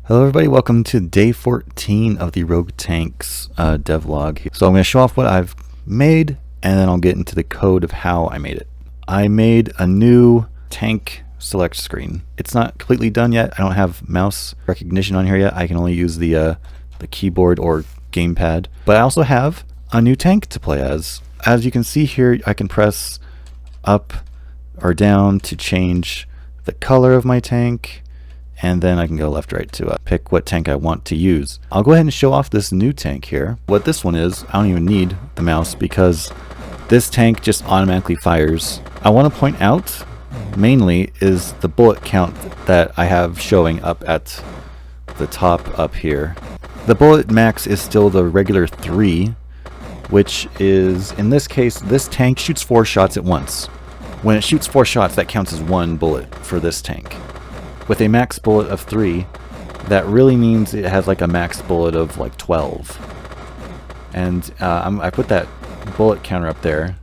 Hello everybody, welcome to day 14 of the Rogue Tanks devlog. So I'm going to show off what I've made and then I'll get into the code of how I made it. I made a new tank select screen. It's not completely done yet. I don't have mouse recognition on here yet. I can only use the keyboard or gamepad. But I also have a new tank to play as. As you can see here, I can press up or down to change the color of my tank. And then I can go left, right to pick what tank I want to use. I'll go ahead and show off this new tank here. What this one is, I don't even need the mouse because this tank just automatically fires. I want to point out mainly is the bullet count that I have showing up at the top up here. The bullet max is still the regular 3, which is, in this case, this tank shoots 4 shots at once. When it shoots 4 shots, that counts as 1 bullet for this tank. With a max bullet of 3, that really means it has like a max bullet of like 12. And I put that bullet counter up there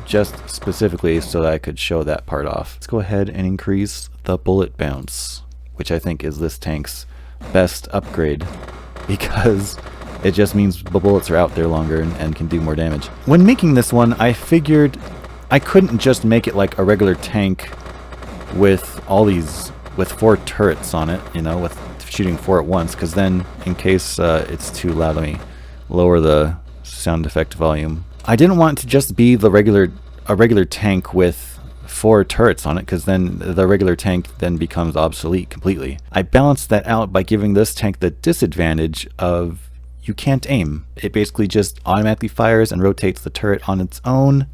just specifically so that I could show that part off. Let's go ahead and increase the bullet bounce, which I think is this tank's best upgrade because it just means the bullets are out there longer and can do more damage. When making this one, I figured I couldn't just make it like a regular tank with all these with 4 turrets on it, you know, with shooting 4 at once, because then in case it's too loud, let me lower the sound effect volume. I didn't want it to just be a regular tank with 4 turrets on it, because then the regular tank then becomes obsolete completely. I balanced that out by giving this tank the disadvantage of you can't aim. It basically just automatically fires and rotates the turret on its own.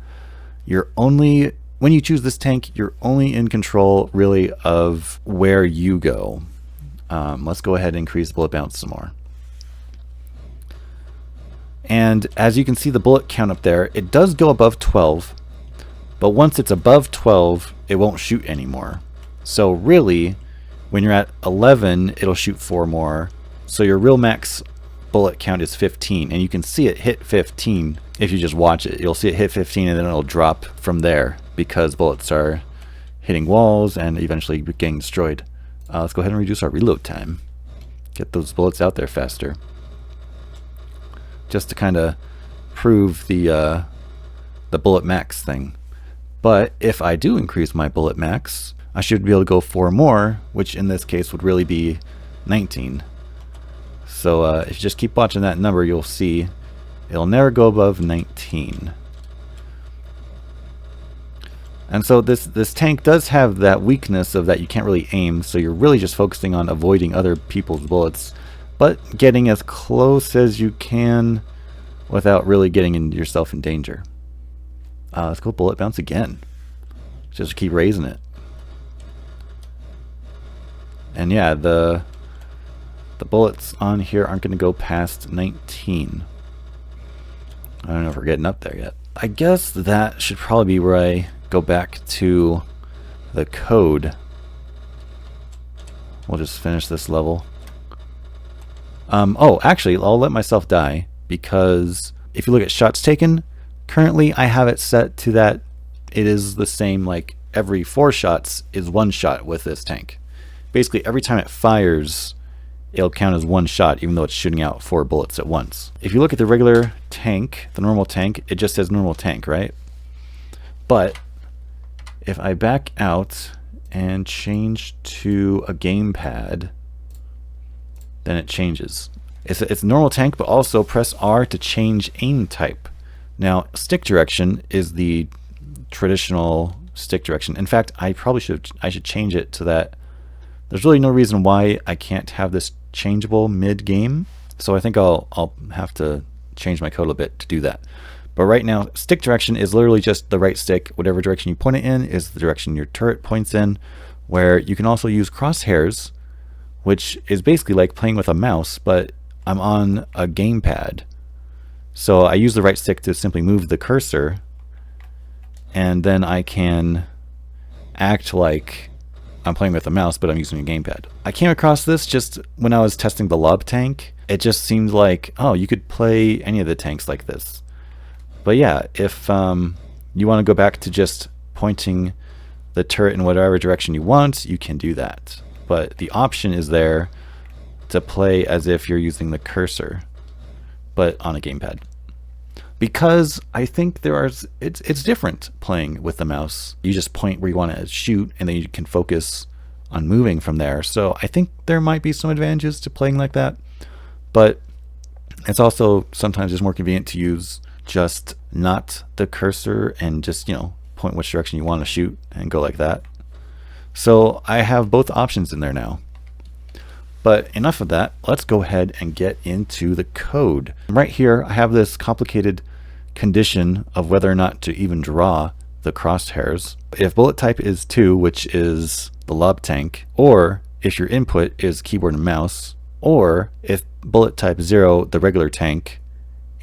When you choose this tank, you're only in control, really, of where you go. Let's go ahead and increase bullet bounce some more. And as you can see the bullet count up there, it does go above 12, but once it's above 12, it won't shoot anymore. So really, when you're at 11, it'll shoot 4 more. So your real max bullet count is 15, and you can see it hit 15 if you just watch it. You'll see it hit 15 and then it'll drop from there, because bullets are hitting walls and eventually getting destroyed. Let's go ahead and reduce our reload time. Get those bullets out there faster. Just to kind of prove the bullet max thing. But if I do increase my bullet max, I should be able to go 4 more, which in this case would really be 19. So if you just keep watching that number, you'll see it'll never go above 19. And so this tank does have that weakness of that you can't really aim, so you're really just focusing on avoiding other people's bullets, but getting as close as you can without really getting yourself in danger. Let's go bullet bounce again. Just keep raising it. And yeah, the bullets on here aren't going to go past 19. I don't know if we're getting up there yet. I guess that should probably be where I go back to the code. We'll just finish this level. Oh, actually, I'll let myself die, because if you look at shots taken, currently I have it set to that it is the same, like every 4 shots is 1 shot with this tank. Basically, every time it fires, it'll count as 1 shot, even though it's shooting out 4 bullets at once. If you look at the regular tank, the normal tank, it just says normal tank, right? But if I back out and change to a gamepad, then it changes. It's a normal tank, but also press R to change aim type. Now, stick direction is the traditional stick direction. In fact, I should change it to that. There's really no reason why I can't have this changeable mid-game, so I think I'll have to change my code a bit to do that. But right now, stick direction is literally just the right stick. Whatever direction you point it in is the direction your turret points in, where you can also use crosshairs, which is basically like playing with a mouse, but I'm on a gamepad. So I use the right stick to simply move the cursor, and then I can act like I'm playing with a mouse, but I'm using a gamepad. I came across this just when I was testing the lob tank. It just seemed like, oh, you could play any of the tanks like this. But yeah, if you want to go back to just pointing the turret in whatever direction you want, you can do that. But the option is there to play as if you're using the cursor, but on a gamepad. Because I think it's different playing with the mouse. You just point where you want to shoot, and then you can focus on moving from there. So I think there might be some advantages to playing like that, but it's also sometimes just more convenient to use just not the cursor and just, point which direction you want to shoot and go like that. So I have both options in there now. But enough of that. Let's go ahead and get into the code. Right here, I have this complicated condition of whether or not to even draw the crosshairs. If bullet type is 2, which is the lob tank, or if your input is keyboard and mouse, or if bullet type 0, the regular tank,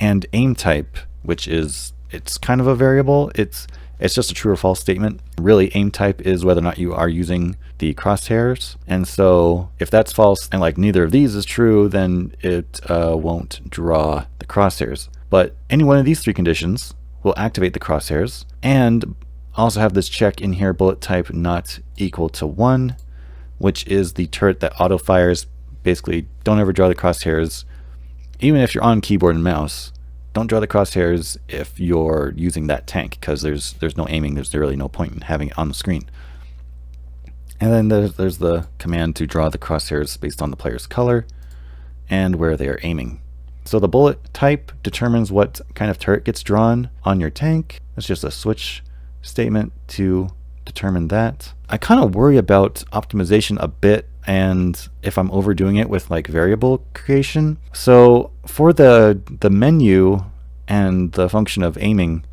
and aim type, which is, it's kind of a variable. It's just a true or false statement. Really, aim type is whether or not you are using the crosshairs. And so if that's false and like neither of these is true, then it won't draw the crosshairs. But any one of these 3 conditions will activate the crosshairs. And also have this check in here, bullet type not equal to 1, which is the turret that auto fires. Basically, don't ever draw the crosshairs, even if you're on keyboard and mouse. Don't draw the crosshairs if you're using that tank, because there's no aiming. There's really no point in having it on the screen. And then there's the command to draw the crosshairs based on the player's color and where they are aiming. So the bullet type determines what kind of turret gets drawn on your tank. It's just a switch statement to determine that. I kind of worry about optimization a bit, and if I'm overdoing it with like variable creation. So for the menu and the function of aiming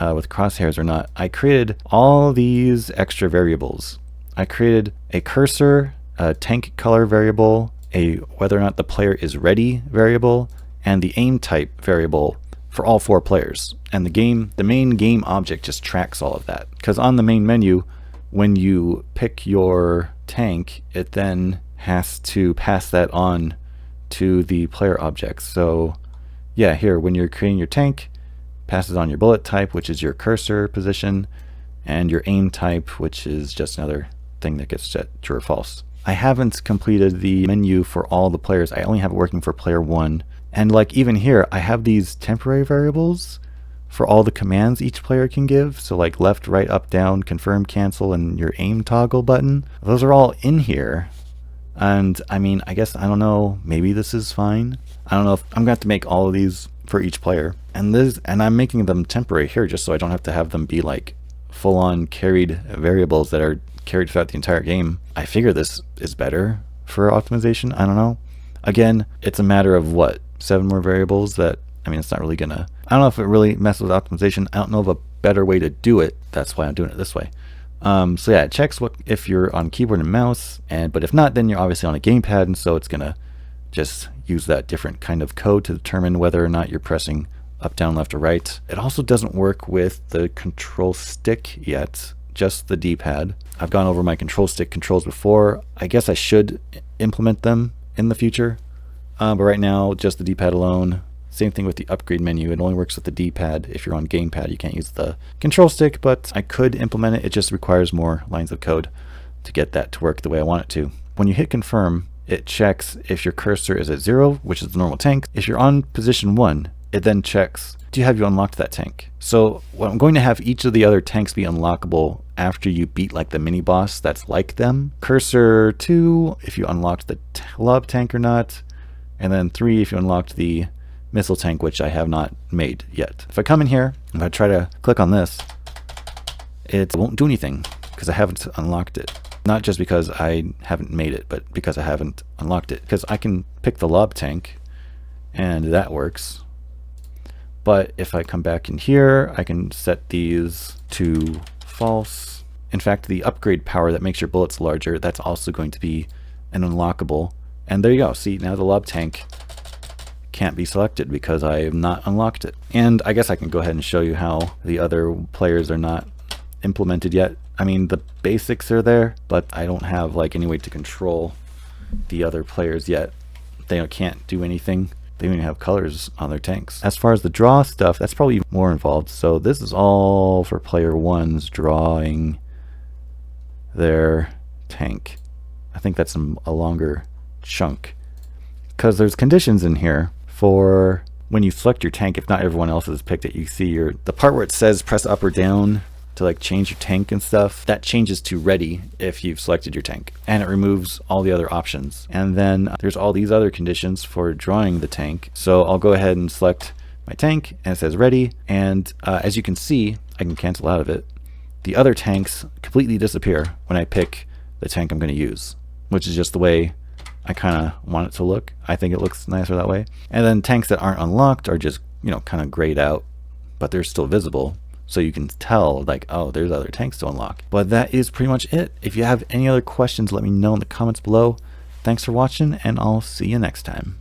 with crosshairs or not, I created all these extra variables. I created a cursor, a tank color variable, a whether or not the player is ready variable, and the aim type variable for all 4 players. And the main game object just tracks all of that. Because on the main menu, when you pick your tank, it then has to pass that on to the player objects. So yeah, here when you're creating your tank, passes on your bullet type, which is your cursor position, and your aim type, which is just another thing that gets set true or false. I haven't completed the menu for all the players. I only have it working for player 1. And like even here, I have these temporary variables for all the commands each player can give. So like left, right, up, down, confirm, cancel, and your aim toggle button. Those are all in here. And I mean, I guess, I don't know, maybe this is fine. I don't know if I'm going to have to make all of these for each player. And I'm making them temporary here just so I don't have to have them be like full-on carried variables that are carried throughout the entire game. I figure this is better for optimization. I don't know. Again, it's a matter of what? 7 more variables that, I mean, it's not really gonna, I don't know if it really messes with optimization. I don't know of a better way to do it. That's why I'm doing it this way. So yeah, it checks what if you're on keyboard and mouse, but if not, then you're obviously on a gamepad, and so it's gonna just use that different kind of code to determine whether or not you're pressing up, down, left, or right. It also doesn't work with the control stick yet, just the D-pad. I've gone over my control stick controls before. I guess I should implement them in the future. But right now, just the D-pad alone. Same thing with the upgrade menu. It only works with the D-pad. If you're on gamepad, you can't use the control stick, but I could implement it. It just requires more lines of code to get that to work the way I want it to. When you hit confirm, it checks if your cursor is at 0, which is the normal tank. If you're on position 1, it then checks, do you have you unlocked that tank? So I'm going to have each of the other tanks be unlockable after you beat like the mini boss that's like them. Cursor 2, if you unlocked the lob tank or not. And then 3, if you unlocked the missile tank, which I have not made yet. If I come in here, if I try to click on this, it won't do anything because I haven't unlocked it. Not just because I haven't made it, but because I haven't unlocked it. Because I can pick the lob tank, and that works. But if I come back in here, I can set these to false. In fact, the upgrade power that makes your bullets larger, that's also going to be an unlockable. And there you go. See, now the lob tank can't be selected because I have not unlocked it. And I guess I can go ahead and show you how the other players are not implemented yet. I mean, the basics are there, but I don't have like any way to control the other players yet. They can't do anything. They don't even have colors on their tanks. As far as the draw stuff, that's probably more involved. So this is all for player 1's drawing their tank. I think that's a longer chunk. because there's conditions in here for when you select your tank. If not everyone else has picked it, you see the part where it says press up or down to like change your tank and stuff, that changes to ready if you've selected your tank, and it removes all the other options. And then there's all these other conditions for drawing the tank. So I'll go ahead and select my tank and it says ready, and as you can see, I can cancel out of it. The other tanks completely disappear when I pick the tank I'm going to use, which is just the way I kind of want it to look. I think it looks nicer that way. And then tanks that aren't unlocked are just, you know, kind of grayed out, but they're still visible. So you can tell like, oh, there's other tanks to unlock. But that is pretty much it. If you have any other questions, let me know in the comments below. Thanks for watching, and I'll see you next time.